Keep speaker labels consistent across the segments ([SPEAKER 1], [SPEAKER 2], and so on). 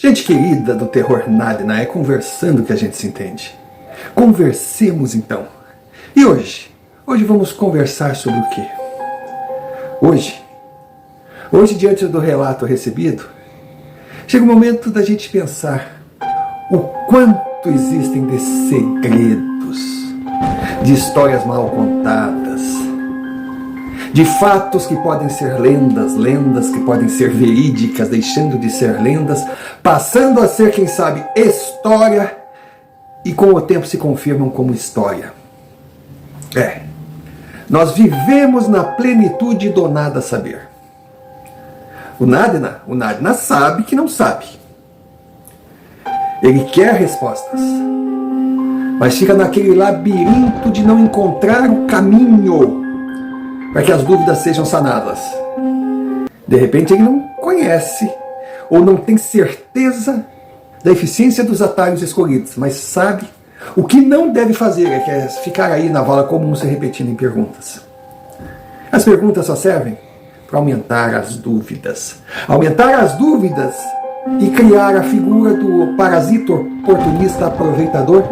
[SPEAKER 1] Gente querida do terror Nadina, é conversando que a gente se entende. Conversemos então. E hoje? Hoje vamos conversar sobre o quê? Hoje diante do relato recebido, chega o momento da gente pensar o quanto existem de segredos, de histórias mal contadas, de fatos que podem ser lendas, lendas que podem ser verídicas, deixando de ser lendas, passando a ser, quem sabe, história, e com o tempo se confirmam como história. Nós vivemos na plenitude do nada saber. O Nadina sabe que não sabe. Ele quer respostas, mas fica naquele labirinto de não encontrar o caminho para que as dúvidas sejam sanadas. De repente ele não conhece ou não tem certeza da eficiência dos atalhos escolhidos, mas sabe o que não deve fazer, que é ficar aí na vala comum se repetindo em perguntas. As perguntas só servem para aumentar as dúvidas. Aumentar as dúvidas e criar a figura do parasita oportunista aproveitador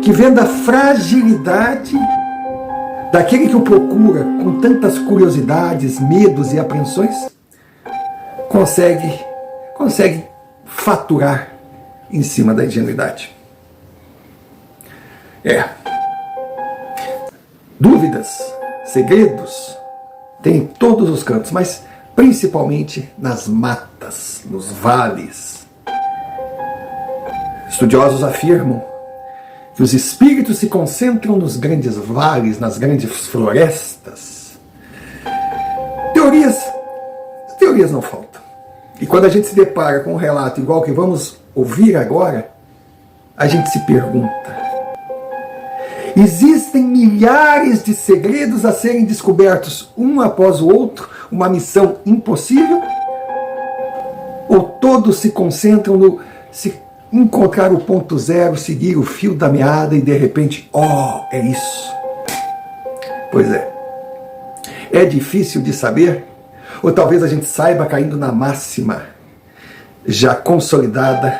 [SPEAKER 1] que, vendo a fragilidade daquele que o procura com tantas curiosidades, medos e apreensões, consegue faturar em cima da ingenuidade. Dúvidas, segredos, tem em todos os cantos, mas principalmente nas matas, nos vales. Estudiosos afirmam que os espíritos se concentram nos grandes vales, nas grandes florestas. Teorias não faltam. E quando a gente se depara com um relato igual que vamos ouvir agora, a gente se pergunta: existem milhares de segredos a serem descobertos um após o outro, uma missão impossível? Ou todos se concentram no se encontrar o ponto zero, seguir o fio da meada e de repente, é isso? Pois é. É difícil de saber, ou talvez a gente saiba caindo na máxima já consolidada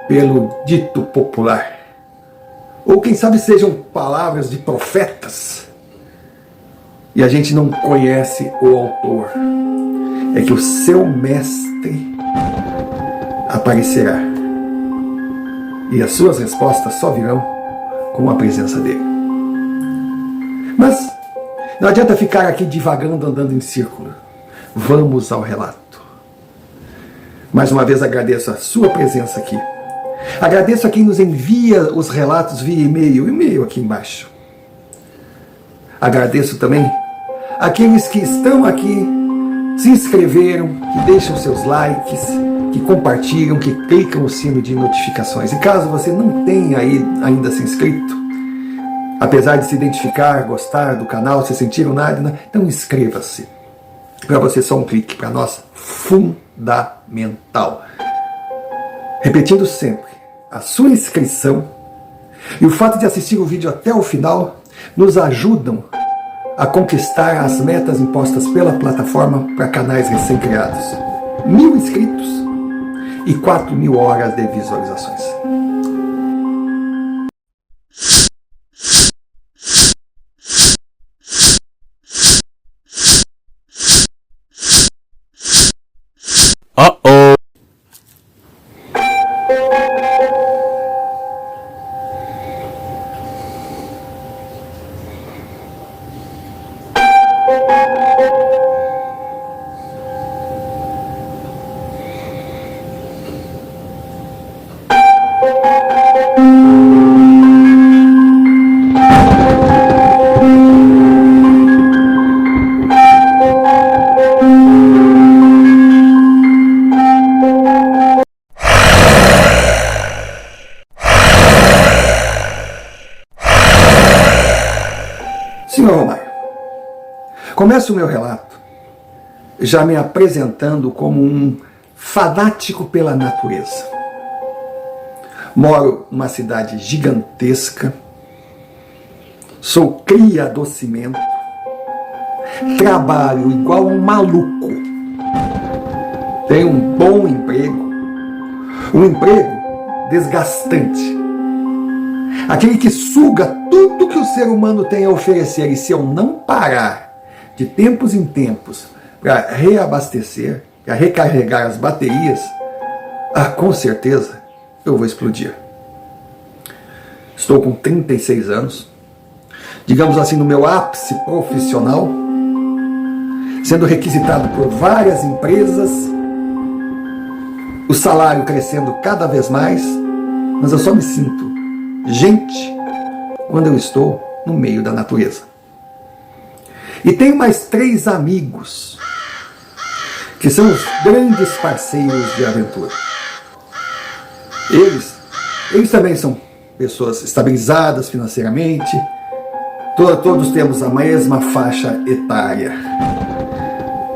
[SPEAKER 1] pelo dito popular. Ou quem sabe sejam palavras de profetas e a gente não conhece o autor. É que o seu mestre aparecerá e as suas respostas só virão com a presença dele. Mas não adianta ficar aqui divagando, andando em círculo. Vamos ao relato. Mais uma vez agradeço a sua presença aqui. Agradeço a quem nos envia os relatos via e-mail, e-mail aqui embaixo. Agradeço também àqueles que estão aqui, se inscreveram, que deixam seus likes, que compartilham, que clicam no sino de notificações. E caso você não tenha ainda se inscrito, apesar de se identificar, gostar do canal, se sentir o Nadina, então inscreva-se. Para você só um clique, para nós fundamental. Repetindo sempre, a sua inscrição e o fato de assistir o vídeo até o final nos ajudam a conquistar as metas impostas pela plataforma para canais recém-criados. 1000 inscritos e 4.000 horas de visualizações. Senhor Romário, começo o meu relato já me apresentando como um fanático pela natureza. Moro numa cidade gigantesca, sou cria do cimento, trabalho igual um maluco, tenho um bom emprego, Um emprego desgastante. Aquele que suga tudo que o ser humano tem a oferecer. E se eu não parar de tempos em tempos para reabastecer, para recarregar as baterias, com certeza eu vou explodir. Estou com 36 anos, digamos assim, no meu ápice profissional, sendo requisitado por várias empresas, o salário crescendo cada vez mais, mas eu só me sinto gente quando eu estou no meio da natureza. E tenho mais 3 amigos que são os grandes parceiros de aventura. Eles também são pessoas estabilizadas financeiramente, todos temos a mesma faixa etária.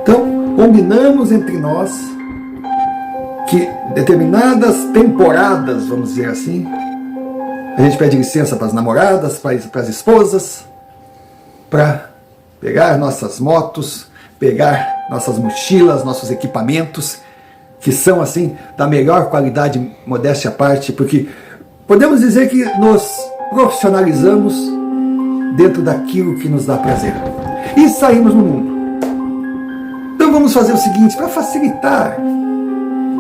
[SPEAKER 1] Então, combinamos entre nós que determinadas temporadas, vamos dizer assim, a gente pede licença para as namoradas, para as esposas, para pegar nossas motos, pegar nossas mochilas, nossos equipamentos, que são assim da melhor qualidade, modéstia à parte, porque podemos dizer que nos profissionalizamos dentro daquilo que nos dá prazer. E saímos no mundo. Então vamos fazer o seguinte, para facilitar,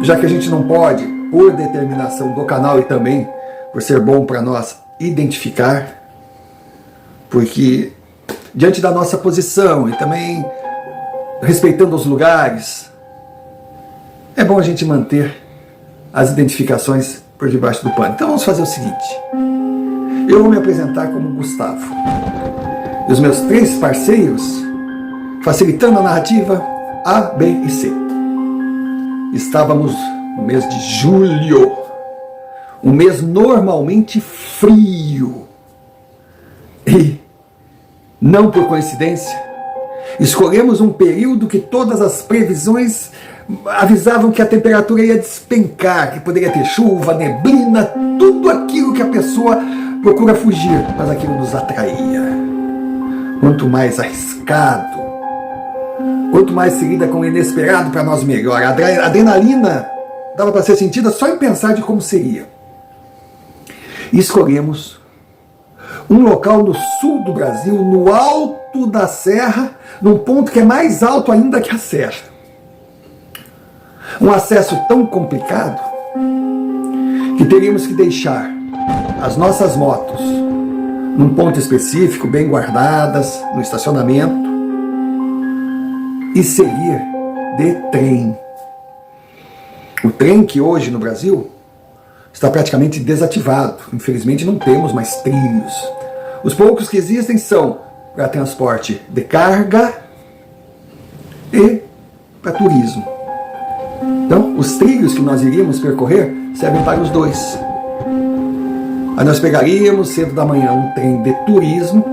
[SPEAKER 1] já que a gente não pode, por determinação do canal e também por ser bom para nós identificar, porque diante da nossa posição e também respeitando os lugares, é bom a gente manter as identificações por debaixo do pano. Então vamos fazer o seguinte, eu vou me apresentar como Gustavo, e os meus 3 parceiros, facilitando a narrativa, A, B e C. Estávamos no mês de julho, um mês normalmente frio, e, não por coincidência, escolhemos um período que todas as previsões avisavam que a temperatura ia despencar, que poderia ter chuva, neblina, tudo aquilo que a pessoa procura fugir, mas aquilo nos atraía. Quanto mais arriscado, quanto mais se lida com o inesperado, para nós melhor. A adrenalina dava para ser sentida só em pensar de como seria. E escolhemos um local no sul do Brasil, no alto da serra, num ponto que é mais alto ainda que a serra. Um acesso tão complicado que teríamos que deixar as nossas motos num ponto específico, bem guardadas, no estacionamento, e seguir de trem. O trem que hoje no Brasil está praticamente desativado. Infelizmente não temos mais trilhos. Os poucos que existem são para transporte de carga e para turismo. Então, os trilhos que nós iríamos percorrer servem para os dois. Aí nós pegaríamos cedo da manhã um trem de turismo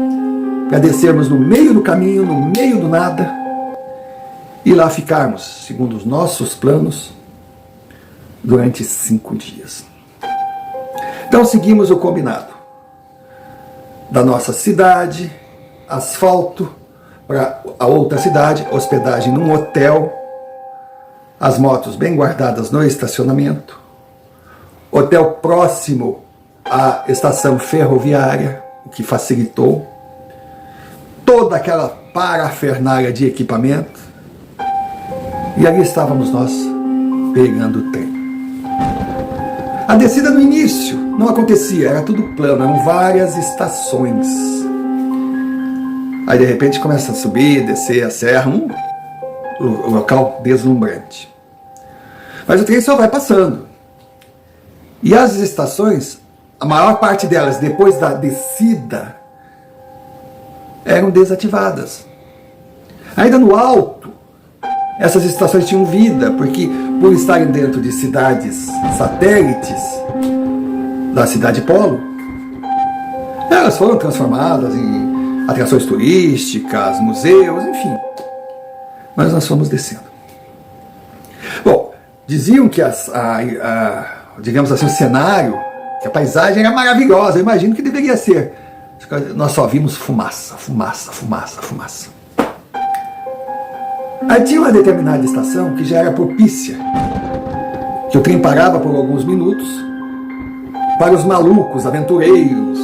[SPEAKER 1] para descermos no meio do caminho, no meio do nada, e lá ficarmos, segundo os nossos planos, durante 5 dias. Então seguimos o combinado. Da nossa cidade, asfalto, para a outra cidade, hospedagem num hotel, as motos bem guardadas no estacionamento, hotel próximo à estação ferroviária, o que facilitou, toda aquela parafernália de equipamento, e ali estávamos nós pegando o trem. A descida no início não acontecia, era tudo plano, eram várias estações. Aí de repente começa a subir, descer a serra, um local deslumbrante. Mas o trem só vai passando. E as estações, a maior parte delas, depois da descida, eram desativadas. Ainda no alto, essas estações tinham vida, porque por estarem dentro de cidades satélites da cidade polo, elas foram transformadas em atrações turísticas, museus, enfim. Mas nós fomos descendo. Bom, diziam que digamos assim, o cenário, que a paisagem era maravilhosa, eu imagino que deveria ser. Nós só vimos fumaça, fumaça, fumaça, fumaça. Aí tinha uma determinada estação que já era propícia, que o trem parava por alguns minutos para os malucos, aventureiros,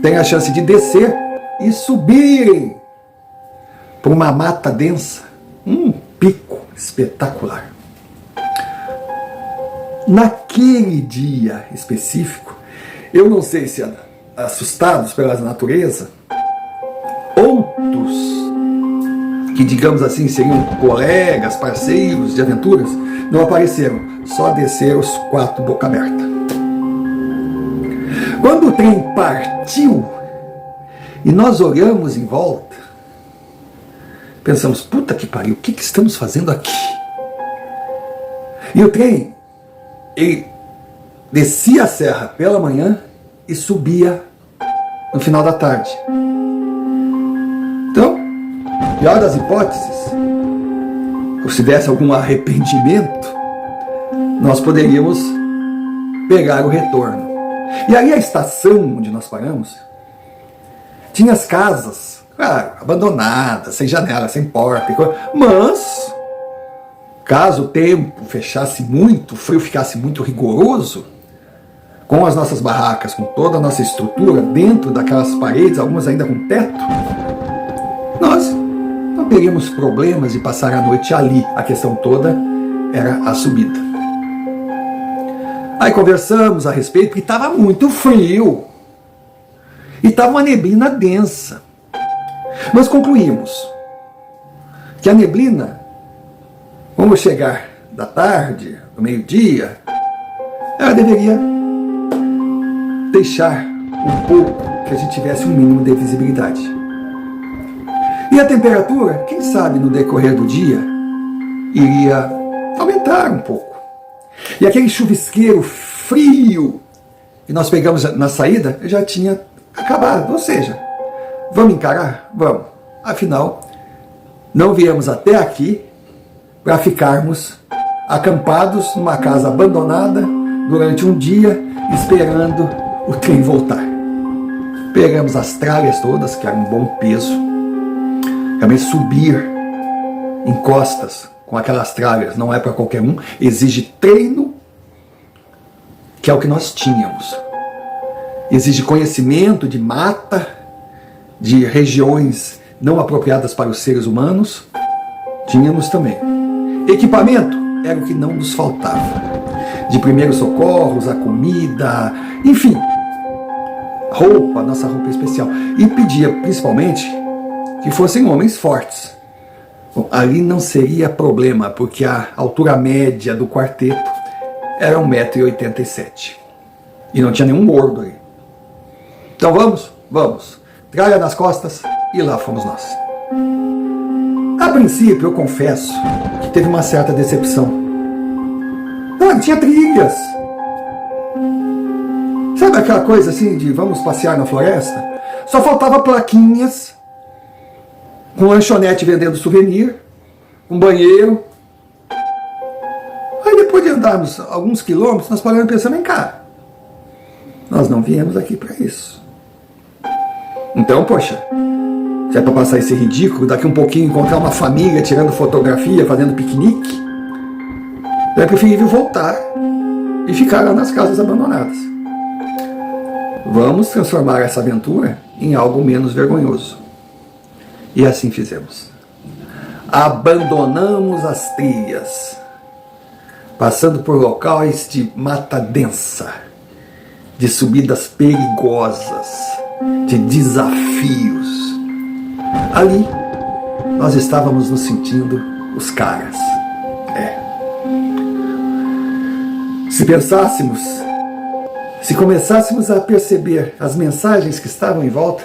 [SPEAKER 1] terem a chance de descer e subirem por uma mata densa, um pico espetacular. Naquele dia específico, eu não sei se assustados pela natureza, outros que, digamos assim, seriam colegas, parceiros de aventuras, não apareceram, só desceram os 4 boca aberta. Quando o trem partiu e nós olhamos em volta, pensamos, puta que pariu, o que estamos fazendo aqui? E o trem, ele descia a serra pela manhã e subia no final da tarde. Então, pior das hipóteses, se desse algum arrependimento, nós poderíamos pegar o retorno. E aí a estação onde nós paramos tinha as casas, claro, abandonadas, sem janela, sem porta, mas caso o tempo fechasse muito, o frio ficasse muito rigoroso, com as nossas barracas, com toda a nossa estrutura dentro daquelas paredes, algumas ainda com teto, nós não teríamos problemas de passar a noite ali. A questão toda era a subida. Aí conversamos a respeito, porque estava muito frio e estava uma neblina densa. Nós concluímos que a neblina, quando chegar da tarde, do meio-dia, ela deveria deixar um pouco que a gente tivesse um mínimo de visibilidade. E a temperatura, quem sabe no decorrer do dia, iria aumentar um pouco. E aquele chuvisqueiro frio que nós pegamos na saída já tinha acabado. Ou seja, vamos encarar? Vamos. Afinal, não viemos até aqui para ficarmos acampados numa casa abandonada durante um dia, esperando o trem voltar. Pegamos as tralhas todas, que eram um bom peso. Também subir em costas com aquelas tralhas não é para qualquer um, exige treino, que é o que nós tínhamos. Exige conhecimento de mata, de regiões não apropriadas para os seres humanos. Tínhamos também. Equipamento era o que não nos faltava. De primeiros socorros, a comida, enfim. Roupa, nossa roupa especial. E pedia principalmente que fossem homens fortes. Bom, ali não seria problema, porque a altura média do quarteto era 1,87 m. E não tinha nenhum gordo ali. Então vamos? Vamos. Tralha nas costas e lá fomos nós. A princípio, eu confesso que teve uma certa decepção. Não tinha trilhas. Sabe aquela coisa assim de vamos passear na floresta? Só faltava plaquinhas, com lanchonete vendendo souvenir, um banheiro. Aí depois de andarmos alguns quilômetros, nós paramos pensando, vem cá, nós não viemos aqui para isso. Então, poxa, se é para passar esse ridículo, daqui um pouquinho encontrar uma família tirando fotografia, fazendo piquenique, é preferível voltar e ficar lá nas casas abandonadas. Vamos transformar essa aventura em algo menos vergonhoso. E assim fizemos. Abandonamos as trilhas, passando por locais de mata densa, de subidas perigosas, de desafios. Ali, nós estávamos nos sentindo os caras. Se pensássemos, se começássemos a perceber as mensagens que estavam em volta,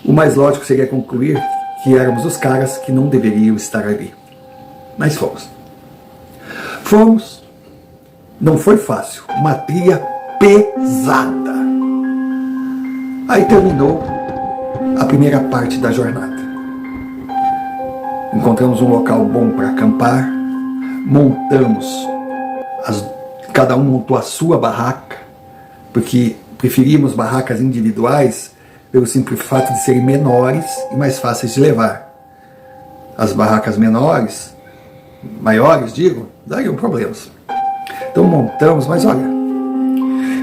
[SPEAKER 1] o mais lógico seria concluir que éramos os caras que não deveriam estar ali. Mas fomos. Fomos. Não foi fácil. Uma trilha pesada. Aí terminou a primeira parte da jornada. Encontramos um local bom para acampar. Montamos. Cada um montou a sua barraca, porque preferimos barracas individuais pelo simples fato de serem menores e mais fáceis de levar. As barracas menores maiores, digo, dariam problemas. Então montamos, mas olha,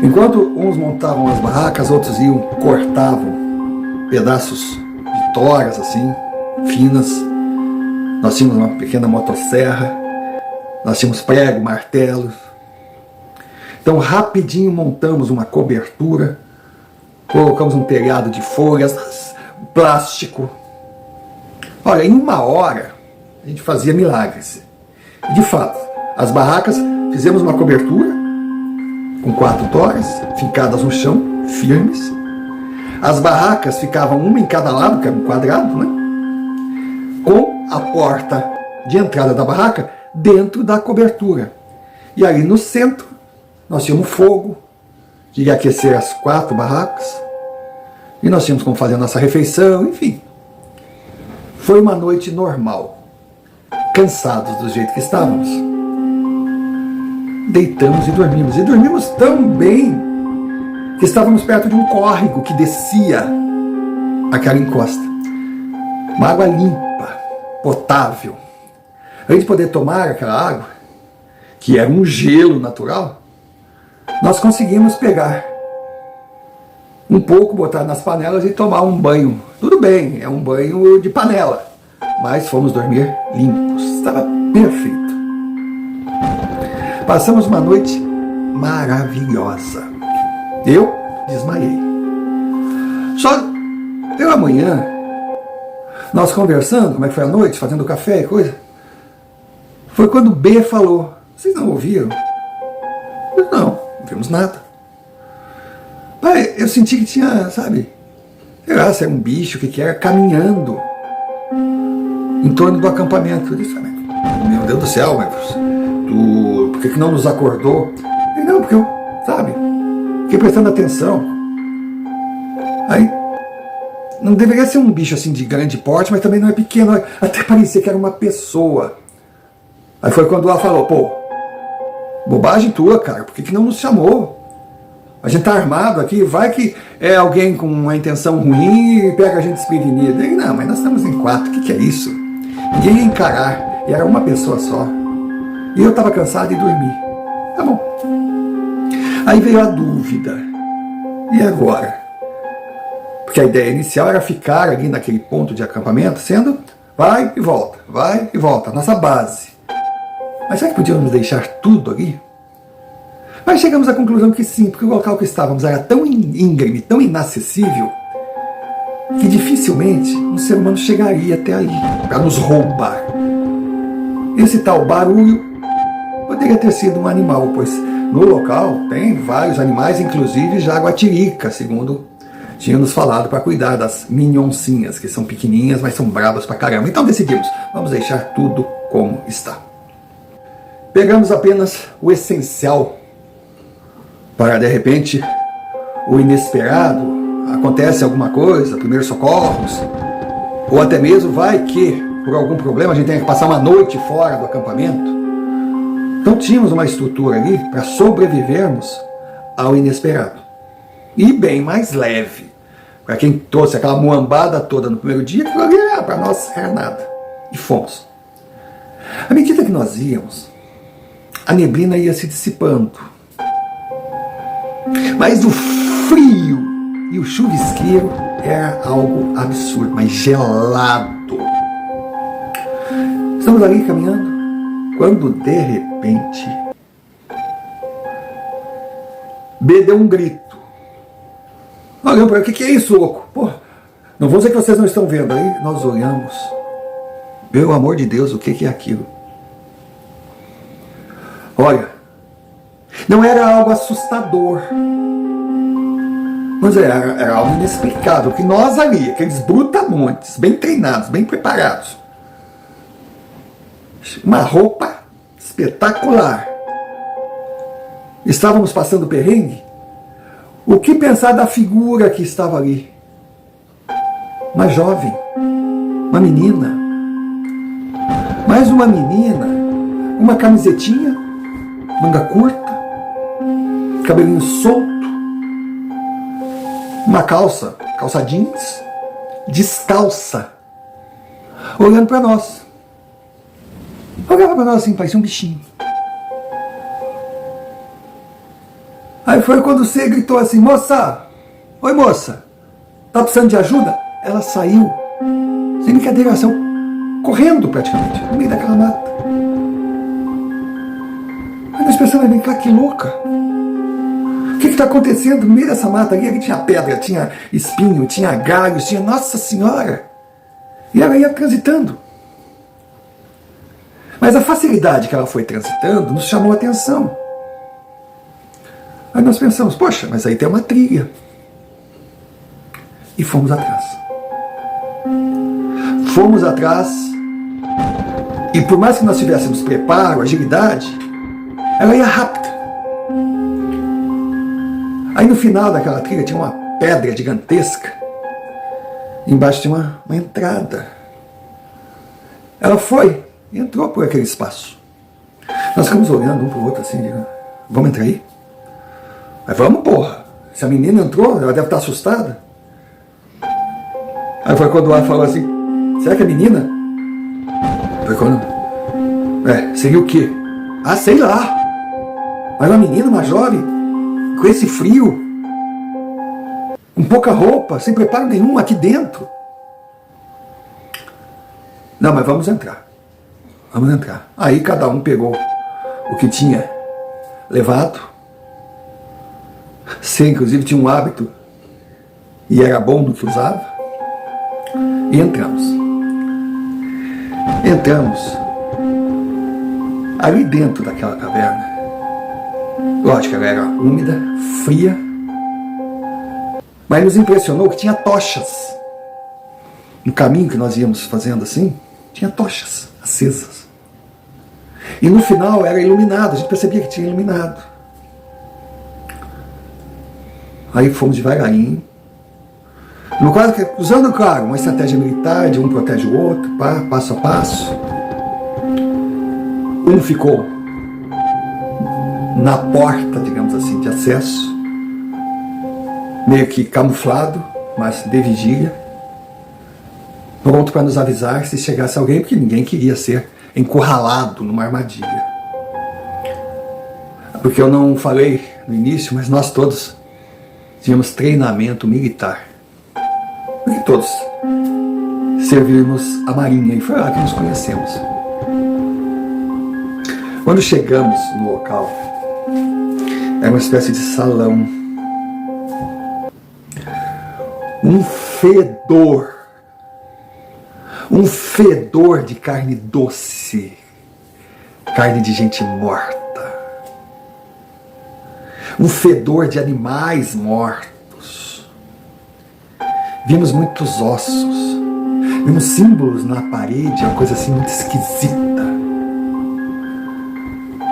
[SPEAKER 1] enquanto uns montavam as barracas, outros iam, cortavam pedaços de toras assim, finas. Nós tínhamos uma pequena motosserra, nós tínhamos prego, martelo. Então rapidinho montamos uma cobertura, colocamos um telhado de folhas, plástico. Olha, em 1 hora a gente fazia milagres. De fato, as barracas, fizemos uma cobertura com 4 toras fincadas no chão, firmes. As barracas ficavam uma em cada lado, que era um quadrado, né? Com a porta de entrada da barraca dentro da cobertura. E ali no centro nós tínhamos fogo, que ia aquecer as 4 barracas. E nós tínhamos como fazer a nossa refeição, enfim. Foi uma noite normal. Cansados do jeito que estávamos. Deitamos e dormimos. E dormimos tão bem que estávamos perto de um córrego que descia aquela encosta. Uma água limpa, potável. Antes de poder tomar aquela água, que era um gelo natural, nós conseguimos pegar um pouco, botar nas panelas e tomar um banho. Tudo bem, é um banho de panela, mas fomos dormir limpos. Estava perfeito. Passamos uma noite maravilhosa. Eu desmaiei. Só pela manhã, nós conversando, como é que foi a noite, fazendo café e coisa, foi quando o B falou: vocês não ouviram? Eu, não vimos nada. Pai, eu senti que tinha, sabe, sei lá, se era um bicho, o que era, caminhando em torno do acampamento. Eu disse: meu Deus do céu, mas por que não nos acordou? E não, porque eu, sabe, fiquei prestando atenção. Aí, não deveria ser um bicho assim de grande porte, mas também não é pequeno, até parecia que era uma pessoa. Aí foi quando ela falou: pô, bobagem tua, cara, por que não nos chamou? A gente tá armado aqui, vai que é alguém com uma intenção ruim e pega a gente desprevenido. E não, mas nós estamos em 4, o que é isso? Ninguém ia encarar, e era uma pessoa só. E eu estava cansado e dormi. Tá bom. Aí veio a dúvida. E agora? Porque a ideia inicial era ficar ali naquele ponto de acampamento, sendo vai e volta, nossa base. Mas será que podíamos deixar tudo ali? Mas chegamos à conclusão que sim, porque o local que estávamos era tão íngreme, tão inacessível, que dificilmente um ser humano chegaria até ali para nos roubar. Esse tal barulho poderia ter sido um animal, pois no local tem vários animais, inclusive jaguatirica, segundo tinham nos falado, para cuidar das minhoncinhas, que são pequenininhas, mas são bravas pra caramba. Então decidimos, vamos deixar tudo como está. Pegamos apenas o essencial para, de repente, o inesperado, acontece alguma coisa, primeiros socorros, ou até mesmo vai que, por algum problema, a gente tenha que passar uma noite fora do acampamento. Então tínhamos uma estrutura ali para sobrevivermos ao inesperado. E bem mais leve. Para quem trouxe aquela muambada toda no primeiro dia, aquilo ali para nós era nada. E fomos. À medida que nós íamos, a neblina ia se dissipando. Mas o frio e o chuvisqueiro era algo absurdo, mas gelado. Estamos ali caminhando, quando de repente B deu um grito. Olhamos para ele: o que é isso, louco? Pô, não vou dizer que vocês não estão vendo. Aí nós olhamos. Pelo amor de Deus, o que é aquilo? Olha, não era algo assustador, mas era algo inexplicável, que nós ali, aqueles brutamontes, bem treinados, bem preparados, uma roupa espetacular, estávamos passando perrengue. O que pensar da figura que estava ali? Uma jovem, uma menina, mais uma menina, uma camisetinha, manga curta, cabelinho solto, uma calça jeans, descalça, olhando para nós. Olhava para nós assim, parecia um bichinho. Aí foi quando você gritou assim: moça, oi moça, tá precisando de ajuda? Ela saiu, sem brincadeira, saiu correndo praticamente, no meio daquela mata. Aí nós pensamos: vem cá, que louca. O que está acontecendo no meio dessa mata ali? Aqui tinha pedra, tinha espinho, tinha galhos, tinha Nossa Senhora. E ela ia transitando. Mas a facilidade que ela foi transitando nos chamou a atenção. Aí nós pensamos: poxa, mas aí tem uma trilha. E fomos atrás. Fomos atrás. E por mais que nós tivéssemos preparo, agilidade, ela ia rápida. Aí no final daquela trilha tinha uma pedra gigantesca. Embaixo tinha uma entrada. Ela foi e entrou por aquele espaço. Nós ficamos olhando um para o outro assim, vamos entrar aí? Mas vamos, porra. Se a menina entrou, ela deve estar assustada. Aí foi quando o ar falou assim: será que é menina? Foi quando... seria o quê? Ah, sei lá. Mas uma menina, uma jovem, com esse frio, com pouca roupa, sem preparo nenhum aqui dentro. Não, mas vamos entrar. Vamos entrar. Aí cada um pegou o que tinha levado. Você, inclusive, tinha um hábito e era bom no que usava. E entramos. Entramos ali dentro daquela caverna. Lógico, ela era úmida, fria, mas nos impressionou que tinha tochas. No caminho que nós íamos fazendo assim, tinha tochas acesas. E no final era iluminado, a gente percebia que tinha iluminado. Aí fomos devagarinho, usando, claro, uma estratégia militar, de um protege o outro, passo a passo. Um ficou na porta, digamos assim, de acesso, meio que camuflado, mas de vigília, pronto para nos avisar se chegasse alguém, porque ninguém queria ser encurralado numa armadilha. Porque eu não falei no início, mas nós todos tínhamos treinamento militar. Porque todos servimos a marinha, e foi lá que nos conhecemos. Quando chegamos no local, era uma espécie de salão. Um fedor de carne doce, carne de gente morta, um fedor de animais mortos. Vimos muitos ossos, vimos símbolos na parede, uma coisa assim muito esquisita.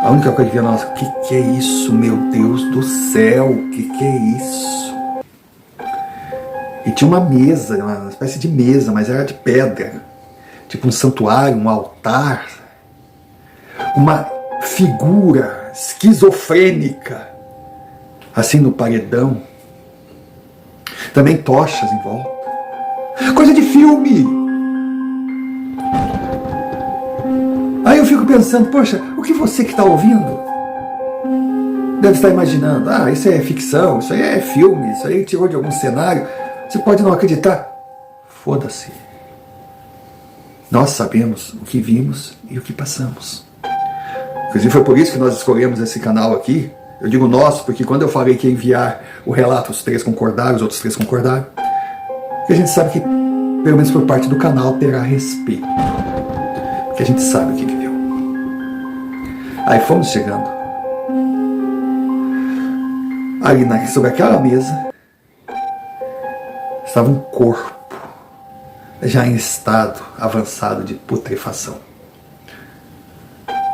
[SPEAKER 1] A única coisa que via nós: o que é isso, meu Deus do céu? O que é isso? E tinha uma mesa, uma espécie de mesa, mas era de pedra, tipo um santuário, um altar, uma figura esquizofrênica, assim no paredão, também tochas em volta, coisa de filme. Aí eu fico pensando: poxa, o que você que está ouvindo deve estar imaginando? Ah, isso é ficção, isso aí é filme, isso aí tirou de algum cenário. Você pode não acreditar. Foda-se. Nós sabemos o que vimos e o que passamos. Inclusive foi por isso que nós escolhemos esse canal aqui. Eu digo nosso, porque quando eu falei que ia enviar o relato, os 3 concordaram, os outros 3 concordaram. Porque a gente sabe que, pelo menos por parte do canal, terá respeito. Porque a gente sabe o que viu. Aí fomos chegando. Ali sobre aquela mesa estava um corpo já em estado avançado de putrefação.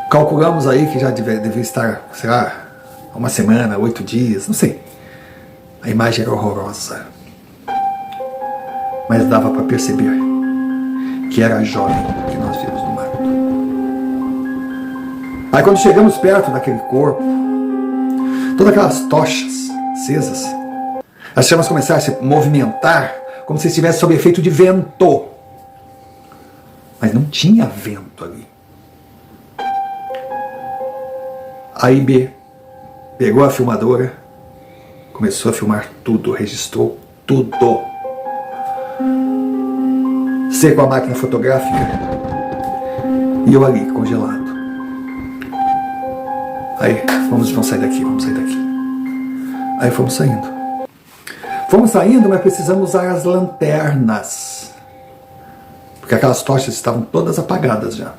[SPEAKER 1] Calculamos aí que já devia estar, sei lá, uma semana, 8 dias, não sei. A imagem era horrorosa. Mas dava para perceber que era a jovem que nós vimos no mato. Aí quando chegamos perto daquele corpo, todas aquelas tochas acesas, as chamas começaram a se movimentar como se estivesse sob efeito de vento. Mas não tinha vento ali. A IB pegou a filmadora, começou a filmar tudo, registrou tudo. C com a máquina fotográfica e eu ali, congelado. Aí, vamos sair daqui, vamos sair daqui. Aí fomos saindo. Fomos saindo, mas precisamos usar as lanternas. Porque aquelas tochas estavam todas apagadas já.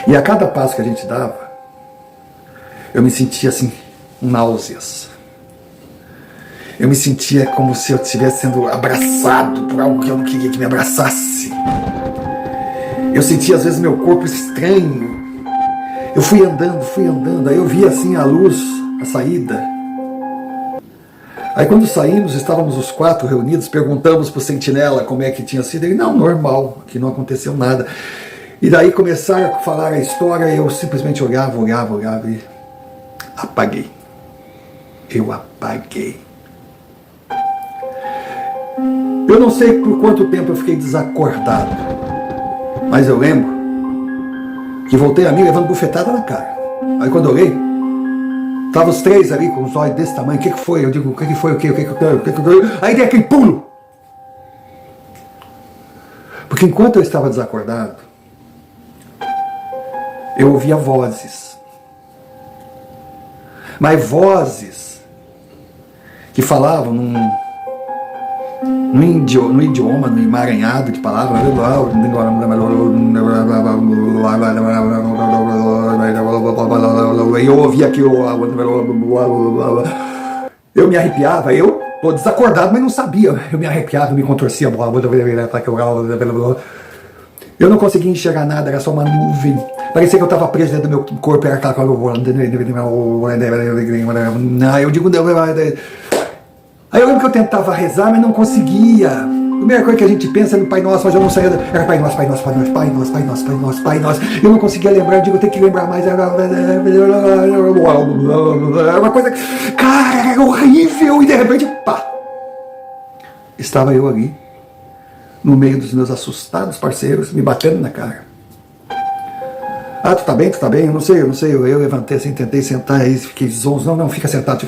[SPEAKER 1] E a cada passo que a gente dava, eu me sentia assim, náuseas. Eu me sentia como se eu estivesse sendo abraçado por algo que eu não queria que me abraçasse. Eu sentia às vezes meu corpo estranho. Eu fui andando, aí eu vi assim a luz, a saída. Aí quando saímos, estávamos os 4 reunidos, perguntamos para o sentinela como é que tinha sido. Ele, não, normal, que não aconteceu nada. E daí começaram a falar a história, e eu simplesmente olhava e apaguei. Eu apaguei. Eu não sei por quanto tempo eu fiquei desacordado, mas eu lembro que voltei a mim levando bufetada na cara. Aí quando eu olhei, estavam os 3 ali com os olhos desse tamanho. O que foi? Eu digo, o que foi? Aí dei aquele pulo. Porque enquanto eu estava desacordado, eu ouvia vozes. Mas vozes que falavam no idioma, no emaranhado de palavras. Eu ouvia aquilo. Eu me arrepiava, eu tô desacordado, mas não sabia. Eu me arrepiava, me contorcia. Eu não conseguia enxergar nada, era só uma nuvem. Parecia que eu estava preso dentro do meu corpo. Era aquela coisa. Aí eu lembro que eu tentava rezar, mas não conseguia. A primeira coisa que a gente pensa é no Pai Nosso, mas eu não saía. Era Pai Nosso, Pai Nosso, Pai Nosso, Pai Nosso, Pai Nosso, Pai Nosso, Pai Nosso. Eu não conseguia lembrar, eu digo, eu tenho que lembrar mais. Era uma coisa. Cara, era horrível. E de repente, pá! Estava eu ali, no meio dos meus assustados parceiros, me batendo na cara. Ah, tu tá bem? Eu não sei. Eu levantei assim, tentei sentar, aí fiquei zonzo. Não, fica sentado.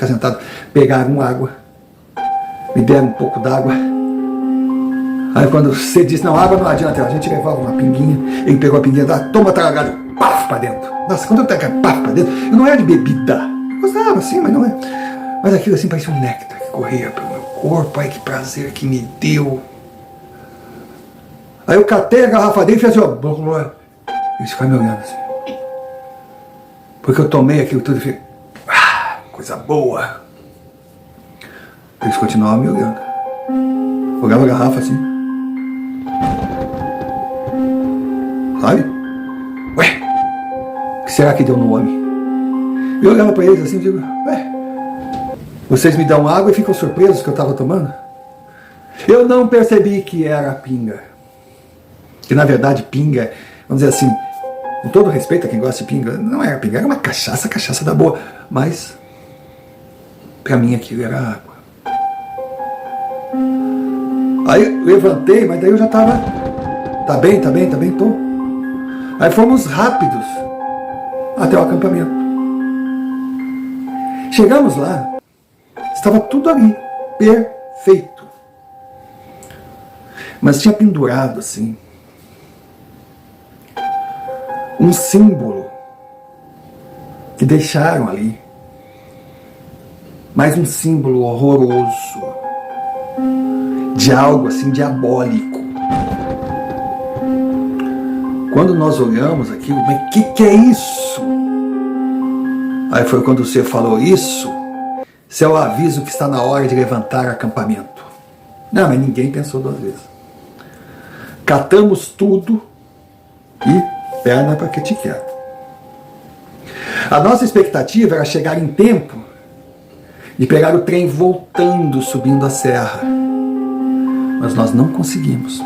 [SPEAKER 1] Pegaram água. Me deram um pouco d'água. Aí quando você disse, não, água não adianta, a gente levava uma pinguinha, ele pegou a pinguinha, toma tragado, paf, pra dentro. Nossa, quando eu pego paf, pra dentro, eu não era de bebida. Eu gostava assim, mas não é. Mas aquilo assim parecia um néctar que corria pelo meu corpo, ai que prazer que me deu. Aí eu catei a garrafa dele e fiz assim, ó. Eles ficaram me olhando assim. Porque eu tomei aquilo tudo e falei, coisa boa. Eles continuavam me olhando. Olhava a garrafa assim. Sabe? Ué, o que será que deu no homem? Eu olhava para eles assim e digo, vocês me dão água e ficam surpresos que eu estava tomando? Eu não percebi que era pinga. Que na verdade pinga, vamos dizer assim, com todo respeito a quem gosta de pinga, não era pinga, era uma cachaça da boa. Mas, para mim aquilo era água. Aí eu levantei, mas daí eu já estava, tá bem, tô. Aí fomos rápidos até o acampamento. Chegamos lá, estava tudo ali, perfeito. Mas tinha pendurado assim, um símbolo que deixaram ali, mas um símbolo horroroso, de algo assim diabólico. Quando nós olhamos aquilo, mas que é isso? Aí foi quando você falou isso, isso é o aviso que está na hora de levantar acampamento. Não, mas ninguém pensou 2 vezes. Catamos tudo e perna para que te quer. A nossa expectativa era chegar em tempo e pegar o trem voltando, subindo a serra. Mas nós não conseguimos.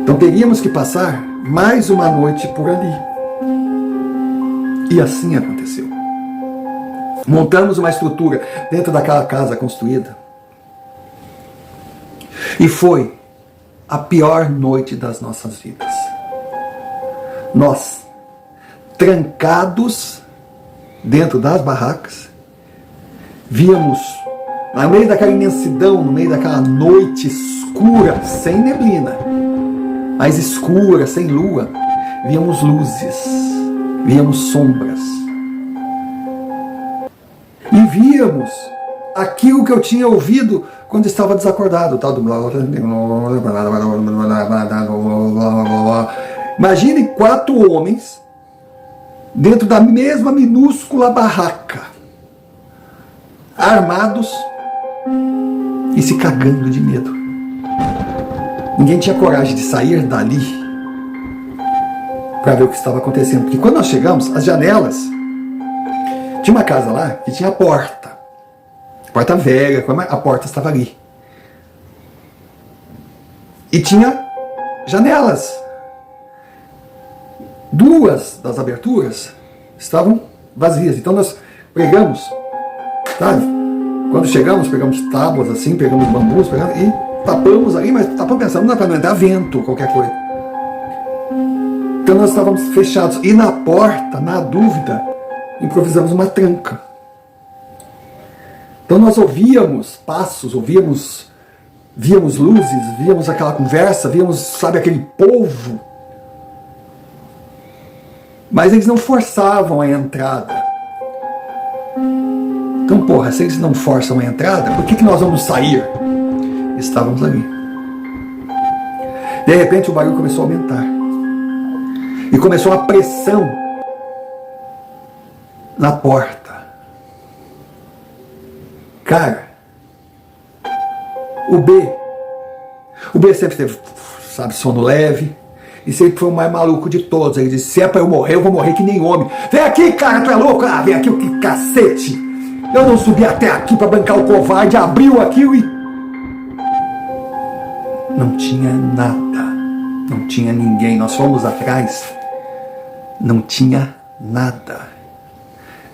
[SPEAKER 1] Então teríamos que passar mais uma noite por ali. E assim aconteceu. Montamos uma estrutura dentro daquela casa construída. E foi a pior noite das nossas vidas. Nós, trancados dentro das barracas. Víamos, no meio daquela imensidão, no meio daquela noite escura, sem neblina, mas escura, sem lua, víamos luzes, víamos sombras. E víamos aquilo que eu tinha ouvido quando estava desacordado, tal do blá blá blá. Imagine 4 homens dentro da mesma minúscula barraca, armados e se cagando de medo. Ninguém tinha coragem de sair dali para ver o que estava acontecendo, porque quando nós chegamos, as janelas, tinha uma casa lá que tinha porta velha, a porta estava ali. E tinha janelas. 2 das aberturas estavam vazias. Então nós pregamos, sabe? Quando chegamos, pegamos tábuas assim, pegamos bambus, e tapamos ali, mas tapamos pensando, não, para não entrar vento, qualquer coisa. Então nós estávamos fechados. E na porta, na dúvida, improvisamos uma tranca. Então nós ouvíamos passos, víamos luzes, víamos aquela conversa, víamos, sabe, aquele povo. Mas eles não forçavam a entrada. Então, porra, se eles não forçam a entrada, por que nós vamos sair? Estávamos ali. De repente o barulho começou a aumentar. E começou a pressão na porta. Cara, o B sempre teve, sabe, sono leve. E sempre foi o mais maluco de todos. Ele disse, se é pra eu morrer vou morrer que nem homem. Vem aqui, cara, tu é louco? Ah, vem aqui, o que cacete. Eu não subi até aqui pra bancar o covarde. Abriu aquilo e... não tinha nada. Não tinha ninguém. Nós fomos atrás. Não tinha nada.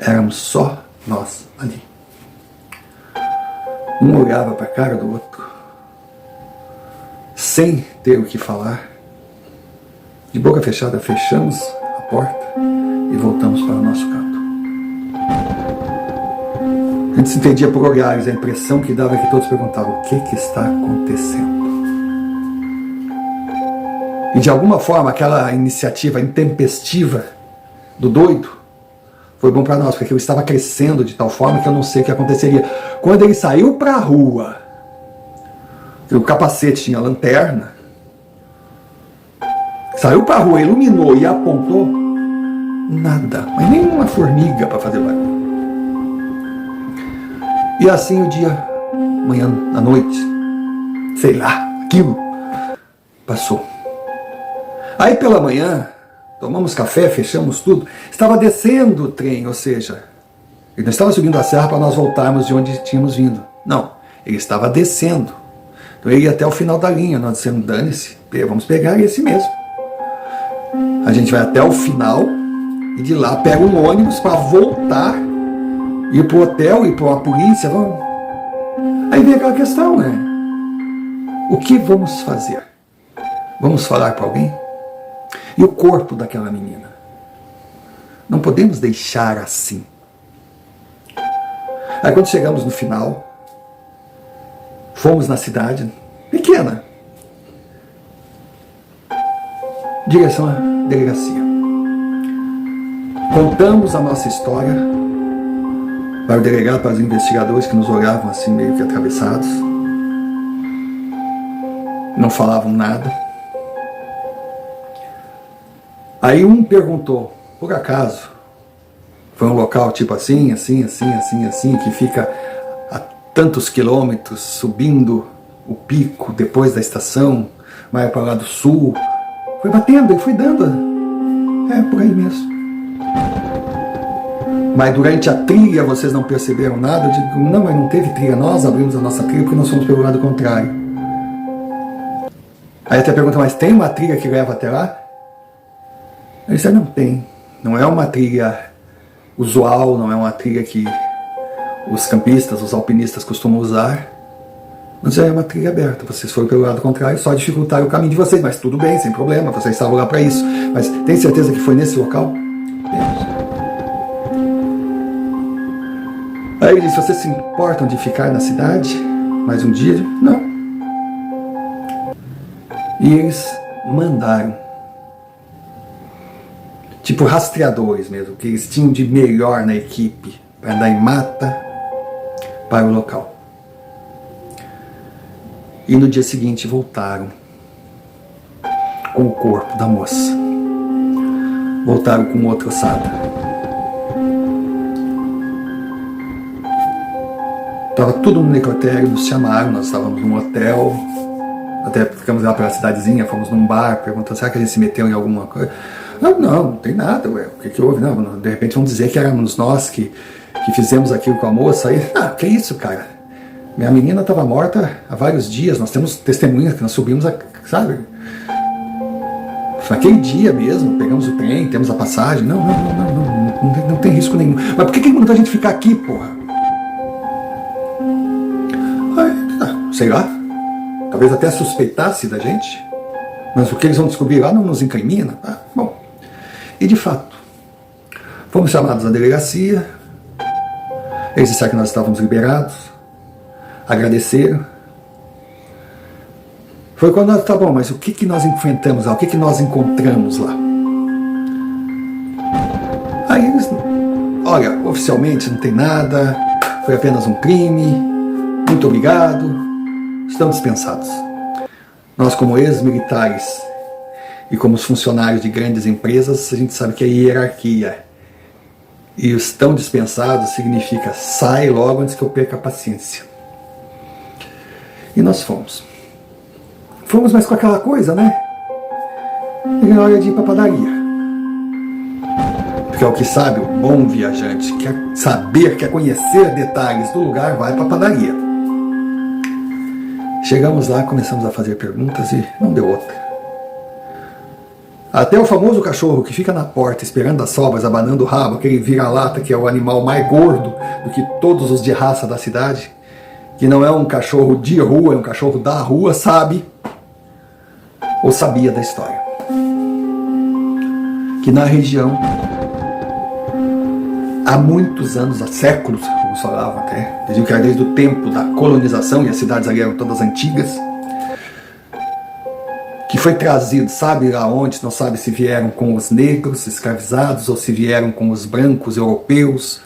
[SPEAKER 1] Éramos só nós ali. Um olhava pra cara do outro, sem ter o que falar. De boca fechada, fechamos a porta e voltamos para o nosso canto. A gente se entendia por olhares, a impressão que dava é que todos perguntavam, o que está acontecendo? E de alguma forma, aquela iniciativa intempestiva do doido foi bom para nós, porque eu estava crescendo de tal forma que eu não sei o que aconteceria. Quando ele saiu para a rua, o capacete tinha lanterna, saiu para a rua, iluminou e apontou, nada, mas nem uma formiga para fazer barulho. E assim o dia, manhã, à noite, sei lá, aquilo passou. Aí pela manhã, tomamos café, fechamos tudo, estava descendo o trem, ou seja, ele não estava subindo a serra para nós voltarmos de onde tínhamos vindo. Não, ele estava descendo. Então ele ia até o final da linha, nós dissemos, dane-se, vamos pegar esse mesmo. A gente vai até o final e de lá pega um ônibus para voltar, ir para o hotel, ir para a polícia. Vamos. Aí vem aquela questão, né? O que vamos fazer? Vamos falar para alguém? E o corpo daquela menina? Não podemos deixar assim. Aí quando chegamos no final, fomos na cidade, pequena, direção à delegacia. Contamos a nossa história para o delegado, para os investigadores que nos olhavam assim meio que atravessados. Não falavam nada. Aí um perguntou, por acaso, foi um local tipo assim, que fica a tantos quilômetros, subindo o pico depois da estação, mais para lá do sul. Foi batendo, ele foi dando. É, por aí mesmo. Mas durante a trilha vocês não perceberam nada? Eu digo, não, mas não teve trilha. Nós abrimos a nossa trilha porque nós fomos pelo lado contrário. Aí até pergunta, mas tem uma trilha que leva até lá? Eu disse, não tem. Não é uma trilha usual, não é uma trilha que os campistas, os alpinistas costumam usar. Mas já é uma trilha aberta, vocês foram pelo lado contrário, só dificultaram o caminho de vocês, mas tudo bem, sem problema, vocês estavam lá para isso. Mas tem certeza que foi nesse local? Aí ele disse: vocês se importam de ficar na cidade mais um dia? Não. E eles mandaram, tipo rastreadores mesmo, que eles tinham de melhor na equipe, para andar em mata para o local. E no dia seguinte voltaram com o corpo da moça. Voltaram com outra ossada. Estava tudo no necrotério, nos chamaram, nós estávamos num hotel, até ficamos lá pela cidadezinha, fomos num bar, perguntando: será que a gente se meteu em alguma coisa? Não tem nada, ué, o que houve? Não, de repente vão dizer que éramos nós que fizemos aquilo com a moça. Aí, que isso, cara? Minha menina estava morta há vários dias, nós temos testemunhas que nós subimos, sabe? Naquele dia mesmo, pegamos o trem, temos a passagem. Não tem risco nenhum. Mas por que mandou a gente ficar aqui, porra? Sei lá, talvez até suspeitasse da gente, mas o que eles vão descobrir lá não nos incrimina. Bom, e de fato, fomos chamados à delegacia, eles disseram que nós estávamos liberados, agradeceram. Foi quando nós, tá bom, mas o que nós enfrentamos lá, o que nós encontramos lá? Aí eles: olha, oficialmente não tem nada, foi apenas um crime, muito obrigado, estamos dispensados. Nós, como ex-militares e como funcionários de grandes empresas, a gente sabe que é hierarquia. E estão dispensados significa: sai logo antes que eu perca a paciência. E nós fomos. Fomos, mas com aquela coisa, né? E na hora de ir para a padaria. Porque é o que sabe, o bom viajante quer saber, quer conhecer detalhes do lugar, vai para a padaria. Chegamos lá, começamos a fazer perguntas e não deu outra. Até o famoso cachorro que fica na porta esperando as sobras, abanando o rabo, aquele vira-lata que é o animal mais gordo do que todos os de raça da cidade, que não é um cachorro de rua, é um cachorro da rua, sabe ou sabia da história. Que na região, há muitos anos, há séculos, como falavam até, diziam que era desde o tempo da colonização, e as cidades ali eram todas antigas, que foi trazido, sabe lá onde, não sabe se vieram com os negros escravizados, ou se vieram com os brancos europeus,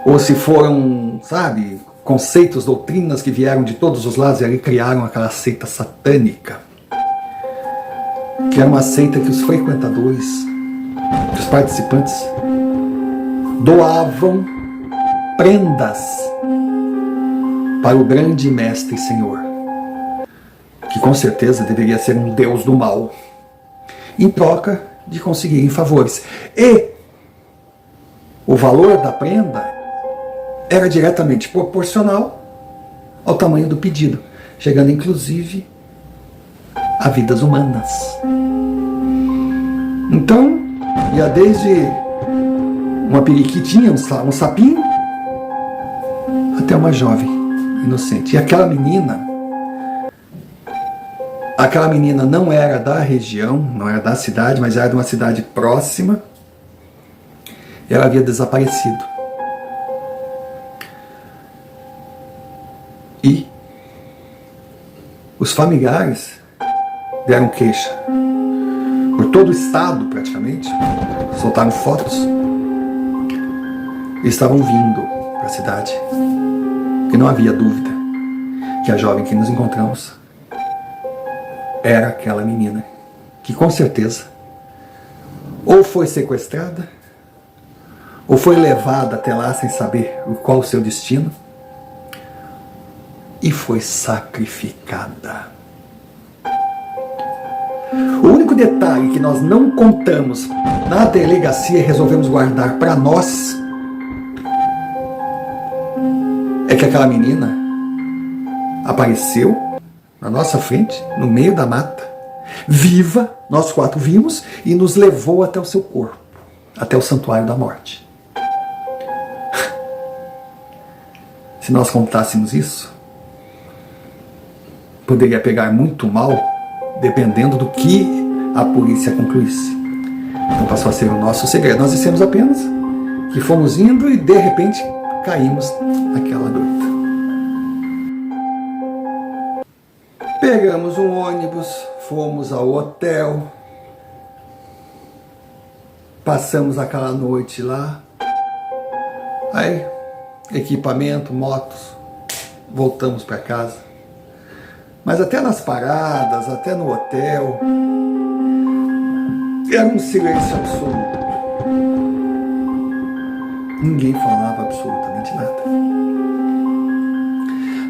[SPEAKER 1] ou se foram, sabe, conceitos, doutrinas que vieram de todos os lados e ali criaram aquela seita satânica, que era uma seita que os frequentadores, os participantes, doavam prendas para o grande mestre e senhor, que com certeza deveria ser um deus do mal, em troca de conseguirem favores. E o valor da prenda era diretamente proporcional ao tamanho do pedido, chegando inclusive a vidas humanas. Então, ia desde uma periquitinha, um sapinho, até uma jovem inocente. E aquela menina não era da região, não era da cidade, mas era de uma cidade próxima. E ela havia desaparecido. E os familiares deram queixa por todo o estado, praticamente, soltaram fotos e estavam vindo para a cidade, que não havia dúvida que a jovem que nos encontramos era aquela menina, que com certeza ou foi sequestrada, ou foi levada até lá sem saber qual o seu destino, e foi sacrificada. O único detalhe que nós não contamos na delegacia e resolvemos guardar para nós é que aquela menina apareceu na nossa frente, no meio da mata, viva, nós quatro vimos, e nos levou até o seu corpo, até o santuário da morte. Se nós contássemos isso, poderia pegar muito mal, dependendo do que a polícia concluísse. Então passou a ser o nosso segredo. Nós dissemos apenas que fomos indo e de repente caímos naquela doida. Pegamos um ônibus, fomos ao hotel, passamos aquela noite lá, aí equipamento, motos, voltamos para casa. Mas até nas paradas, até no hotel, era um silêncio absoluto. Ninguém falava absolutamente nada.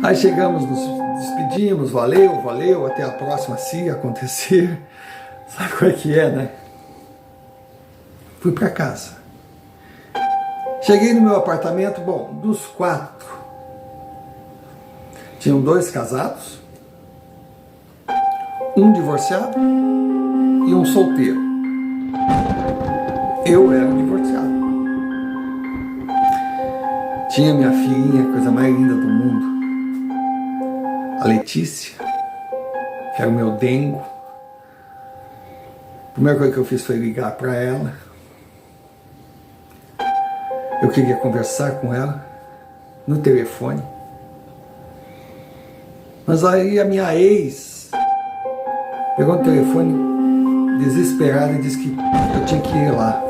[SPEAKER 1] Aí chegamos, nos despedimos, valeu, até a próxima, se acontecer. Sabe qual é que é, né? Fui para casa. Cheguei no meu apartamento, bom, dos 4, tinham 2 casados, um divorciado e um solteiro. Eu era um divorciado. Tinha minha filhinha, coisa mais linda do mundo, a Letícia, que era o meu dengo. A primeira coisa que eu fiz foi ligar para ela. Eu queria conversar com ela no telefone. Mas aí a minha ex pegou o telefone desesperada e disse que eu tinha que ir lá.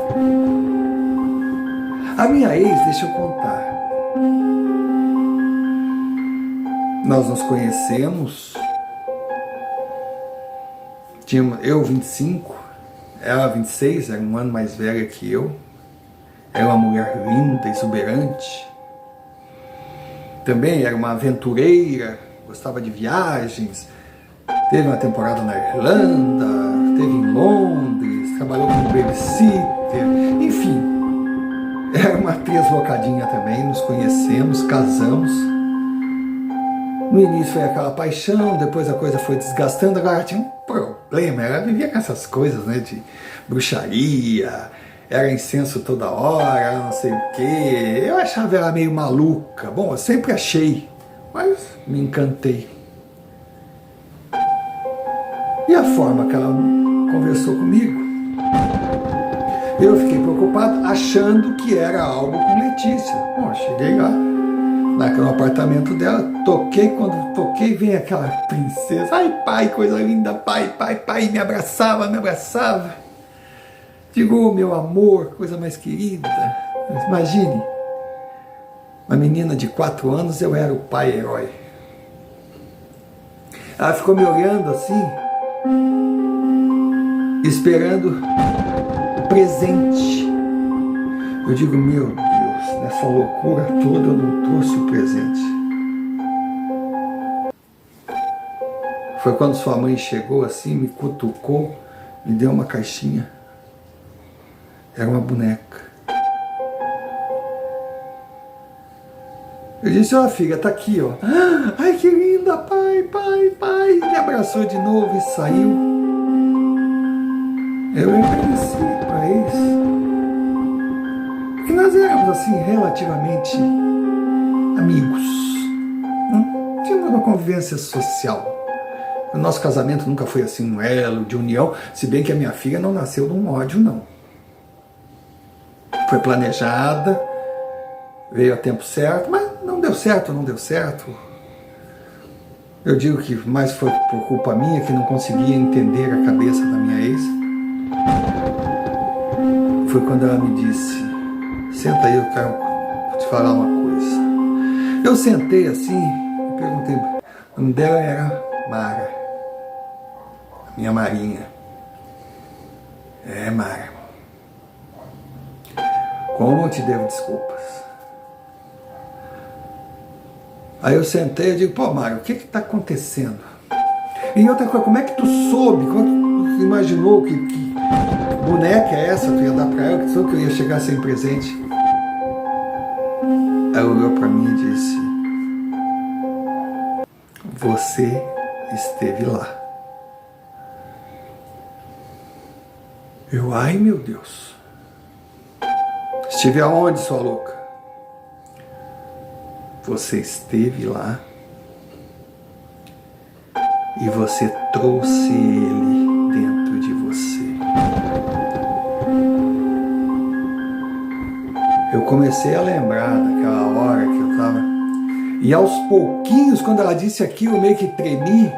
[SPEAKER 1] A minha ex, deixa eu contar. Nós nos conhecemos, eu 25, ela 26, era um ano mais velha que eu. Era uma mulher linda, exuberante. Também era uma aventureira, gostava de viagens. Teve uma temporada na Irlanda, teve em Londres, trabalhou como babysitter, enfim. Era uma atriz loucadinha também, nos conhecemos, casamos. No início foi aquela paixão, depois a coisa foi desgastando, agora tinha um problema, ela vivia com essas coisas, né, de bruxaria, era incenso toda hora, não sei o quê. Eu achava ela meio maluca. Bom, eu sempre achei, mas me encantei. E a forma que ela conversou comigo, eu fiquei preocupado, achando que era algo com Letícia. Bom, cheguei lá, no apartamento dela, toquei, quando toquei, vem aquela princesa. Ai, pai, coisa linda, pai, me abraçava. Digo, oh, meu amor, coisa mais querida. Imagine, uma menina de 4 anos, eu era o pai herói. Ela ficou me olhando assim, esperando o presente. Eu digo, meu Deus, nessa loucura toda eu não trouxe o presente. Foi quando sua mãe chegou assim, me cutucou, me deu uma caixinha. Era uma boneca. Eu disse, ó filha, tá aqui, ó. Ai, que linda, pai. Me abraçou de novo e saiu. Eu reconheci para isso. Porque nós éramos, assim, relativamente amigos. Não tínhamos uma convivência social. O nosso casamento nunca foi, assim, um elo de união, se bem que a minha filha não nasceu num ódio, não. Foi planejada, veio a tempo certo, mas não deu certo. Eu digo que mais foi por culpa minha, que não conseguia entender a cabeça da minha ex. Foi quando ela me disse, senta aí, eu quero te falar uma coisa. Eu sentei assim e perguntei, o nome dela era Mara, minha Marinha. É, Mara. Como eu te devo desculpas? Aí eu sentei e digo, pô, Mário, o que está acontecendo? E outra coisa, como é que tu soube? Como tu imaginou que boneca é essa? Tu ia dar para ela, que soube que eu ia chegar sem presente? Ela olhou para mim e disse, você esteve lá. Eu, ai meu Deus. Estive aonde, sua louca? Você esteve lá e você trouxe ele dentro de você. eu comecei a lembrar daquela hora que eu estava. E aos pouquinhos, quando ela disse aquilo, eu meio que tremi.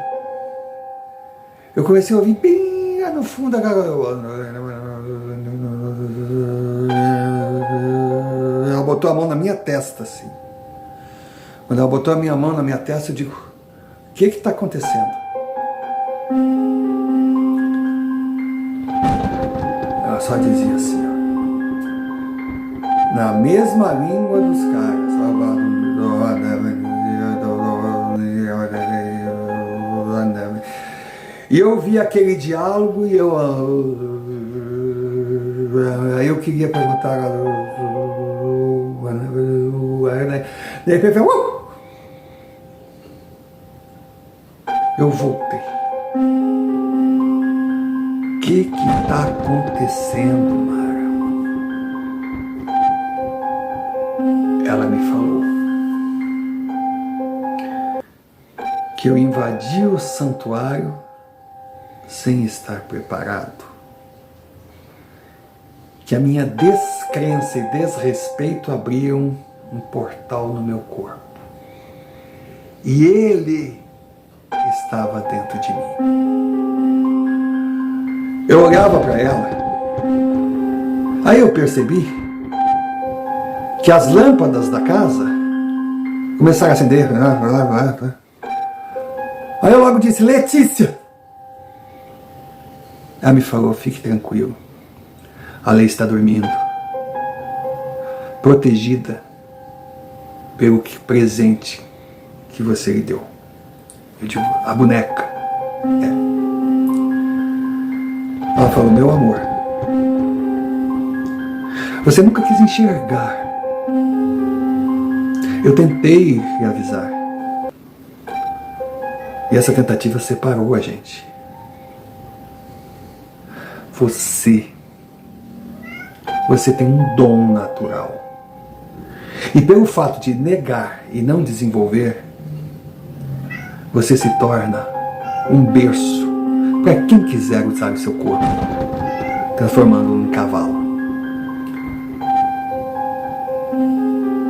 [SPEAKER 1] Eu comecei a ouvir bem lá no fundo daquela. Ela botou a mão na minha testa, assim. Quando ela botou a minha mão na minha testa, eu digo: o que está acontecendo? Ela só dizia assim, ó, na mesma língua dos caras. E eu vi aquele diálogo e eu queria perguntar. De repente eu voltei. O que está acontecendo, Mara? Ela me falou que eu invadi o santuário sem estar preparado, que a minha descrença e desrespeito abriam um portal no meu corpo, e ele estava dentro de mim. Eu olhava para ela, aí eu percebi que as lâmpadas da casa começaram a acender. Aí eu logo disse: Letícia! Ela me falou: fique tranquilo, a Lei está dormindo, protegida pelo presente que você lhe deu. Eu digo: a boneca. Ela falou: meu amor, você nunca quis enxergar. Eu tentei lhe avisar, e essa tentativa separou a gente. Você tem um dom natural. E pelo fato de negar e não desenvolver, você se torna um berço para quem quiser usar o seu corpo, transformando-o em cavalo.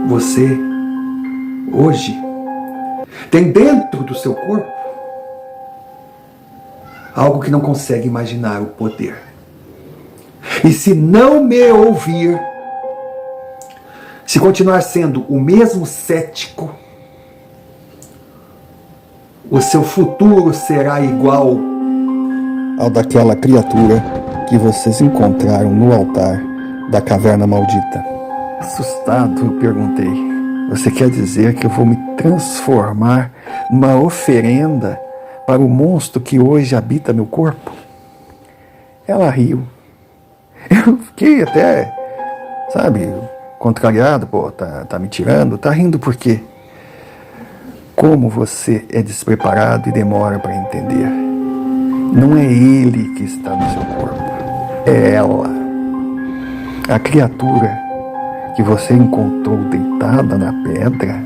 [SPEAKER 1] Você, hoje, tem dentro do seu corpo algo que não consegue imaginar o poder. E se não me ouvir, se continuar sendo o mesmo cético, o seu futuro será igual ao daquela criatura que vocês encontraram no altar da caverna maldita. Assustado, eu perguntei: você quer dizer que eu vou me transformar numa oferenda para o monstro que hoje habita meu corpo? Ela riu. Eu fiquei até, contrariado. Pô, tá me tirando? Tá rindo por quê? Como você é despreparado e demora para entender. Não é ele que está no seu corpo, é ela. A criatura que você encontrou deitada na pedra,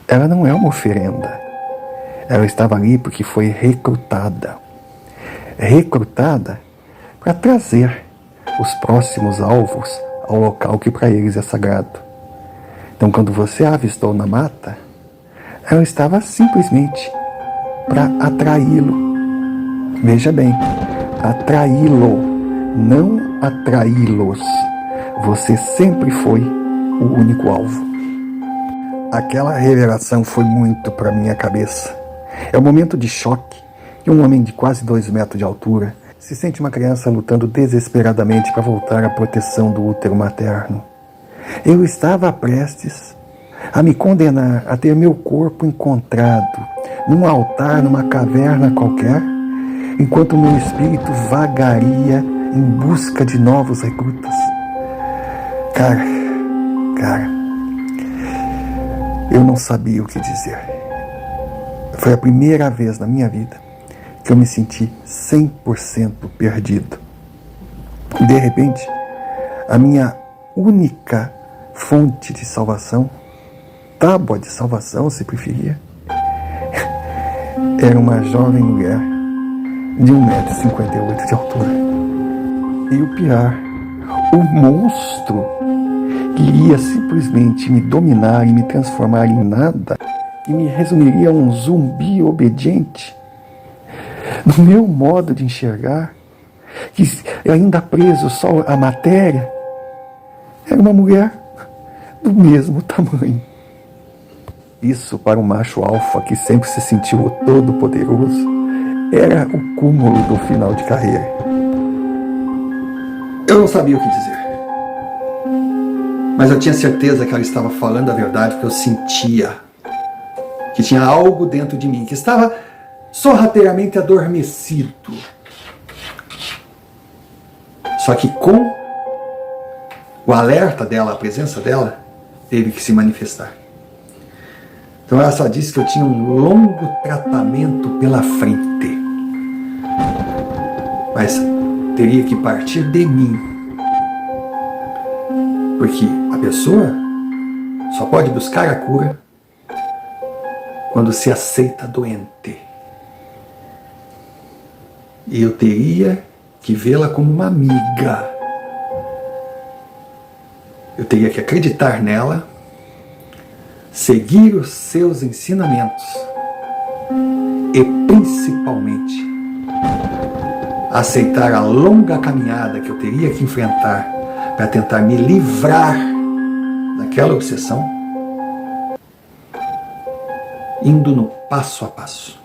[SPEAKER 1] ela não é uma oferenda. Ela estava ali porque foi recrutada para trazer os próximos alvos ao local que para eles é sagrado. Então, quando você a avistou na mata, ela estava simplesmente para atraí-lo. Veja bem, atraí-lo, não atraí-los. Você sempre foi o único alvo. Aquela revelação foi muito para minha cabeça. É um momento de choque que um homem de quase 2 metros de altura se sente uma criança lutando desesperadamente para voltar à proteção do útero materno. Eu estava prestes a me condenar a ter meu corpo encontrado num altar, numa caverna qualquer, enquanto meu espírito vagaria em busca de novos recrutas. Cara, eu não sabia o que dizer. Foi a primeira vez na minha vida que eu me senti 100% perdido. De repente, a minha única fonte de salvação, tábua de salvação, se preferia, era uma jovem mulher de 1,58 m de altura. E o pior, o monstro que iria simplesmente me dominar e me transformar em nada, e me resumiria a um zumbi obediente, no meu modo de enxergar, que ainda preso só à matéria, era uma mulher do mesmo tamanho. Isso, para um macho alfa que sempre se sentiu o todo-poderoso, era o cúmulo do final de carreira. Eu não sabia o que dizer, mas eu tinha certeza que ela estava falando a verdade, porque eu sentia que tinha algo dentro de mim que estava sorrateiramente adormecido. Só que com o alerta dela, a presença dela, teve que se manifestar. Então ela só disse que eu tinha um longo tratamento pela frente, mas teria que partir de mim, porque a pessoa só pode buscar a cura quando se aceita doente. E eu teria que vê-la como uma amiga. Eu teria que acreditar nela, seguir os seus ensinamentos e, principalmente, aceitar a longa caminhada que eu teria que enfrentar para tentar me livrar daquela obsessão, indo no passo a passo.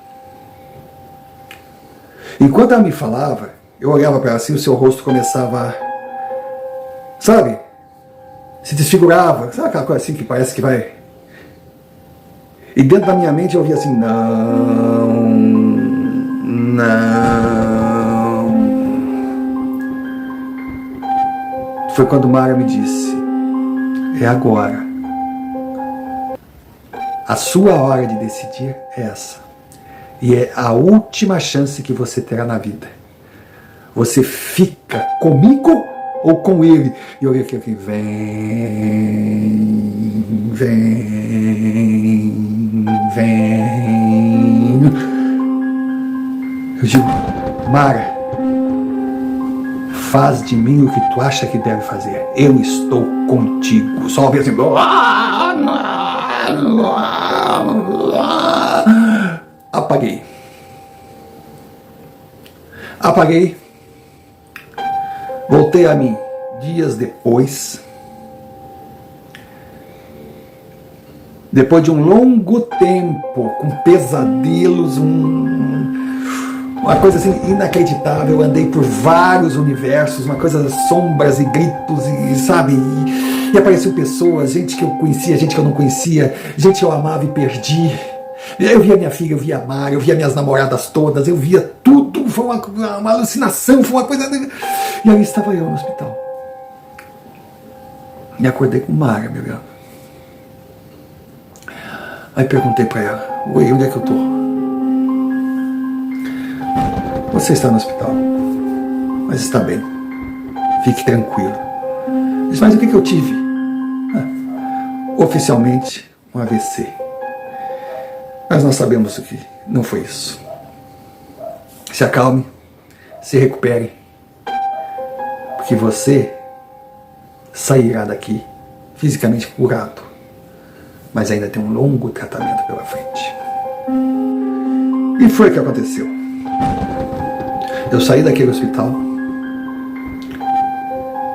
[SPEAKER 1] Enquanto ela me falava, eu olhava para ela assim, o seu rosto começava a, sabe, se desfigurava, sabe aquela coisa assim que parece que vai... E dentro da minha mente eu ouvia assim, não, não. Foi quando Mara me disse, é agora. A sua hora de decidir é essa. E é a última chance que você terá na vida. Você fica comigo ou com ele? E eu olhei aqui, vem, vem. Eu digo, Mara, faz de mim o que tu acha que deve fazer. Eu estou contigo. Só ouvi assim, apaguei. Apaguei. Voltei a mim dias depois. Depois de um longo tempo, com pesadelos, uma coisa assim inacreditável. Eu andei por vários universos, uma coisa, sombras e gritos, e sabe? E apareciam pessoas, gente que eu conhecia, gente que eu não conhecia, gente que eu amava e perdi. Eu via minha filha, eu via a Mara, eu via minhas namoradas todas, eu via tudo. Foi uma alucinação, foi uma coisa... E aí estava eu no hospital. Me acordei com Mara, meu Deus. Aí perguntei para ela, oi, onde é que eu tô? Você está no hospital, mas está bem. Fique tranquilo. Disse, mas o que eu tive? Oficialmente, um AVC. Mas nós sabemos que não foi isso. Se acalme, se recupere, porque você sairá daqui fisicamente curado, mas ainda tem um longo tratamento pela frente. E foi o que aconteceu. Eu saí daquele hospital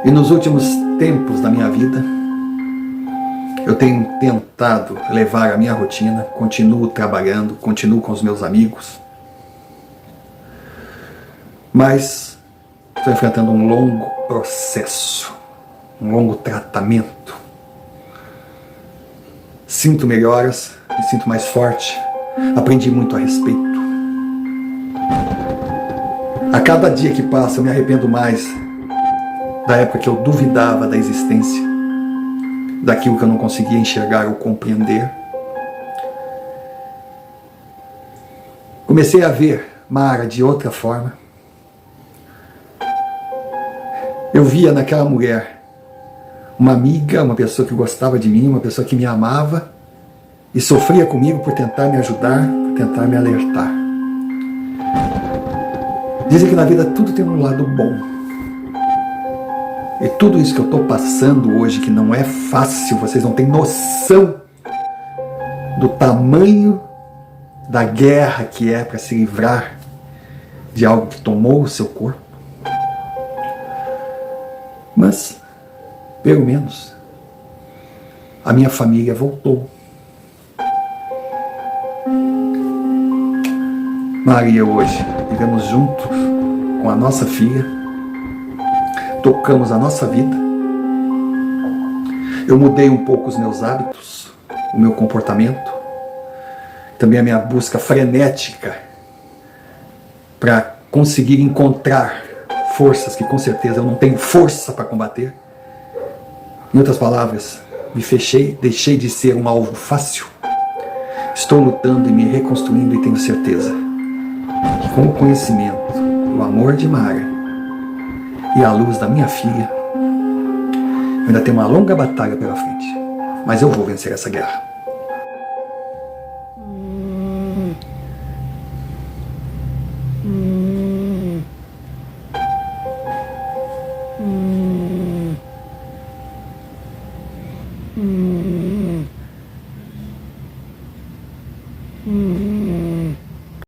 [SPEAKER 1] e nos últimos tempos da minha vida eu tenho tentado levar a minha rotina, continuo trabalhando, continuo com os meus amigos, mas estou enfrentando um longo processo, um longo tratamento. Sinto melhoras, me sinto mais forte, aprendi muito a respeito. A cada dia que passa eu me arrependo mais da época que eu duvidava da existência, daquilo que eu não conseguia enxergar ou compreender. Comecei a ver Mara de outra forma. Eu via naquela mulher uma amiga, uma pessoa que gostava de mim, uma pessoa que me amava e sofria comigo por tentar me ajudar, por tentar me alertar. Dizem que na vida tudo tem um lado bom. E tudo isso que eu estou passando hoje, que não é fácil, vocês não têm noção do tamanho da guerra que é para se livrar de algo que tomou o seu corpo. Mas, pelo menos, a minha família voltou. Maria e eu hoje vivemos juntos com a nossa filha, tocamos a nossa vida. Eu mudei um pouco os meus hábitos, o meu comportamento, também a minha busca frenética para conseguir encontrar forças que com certeza eu não tenho força para combater. Em outras palavras, me fechei, deixei de ser um alvo fácil. Estou lutando e me reconstruindo e tenho certeza que com o conhecimento, o amor de Mara e a luz da minha filha, eu ainda tenho uma longa batalha pela frente, mas eu vou vencer essa guerra.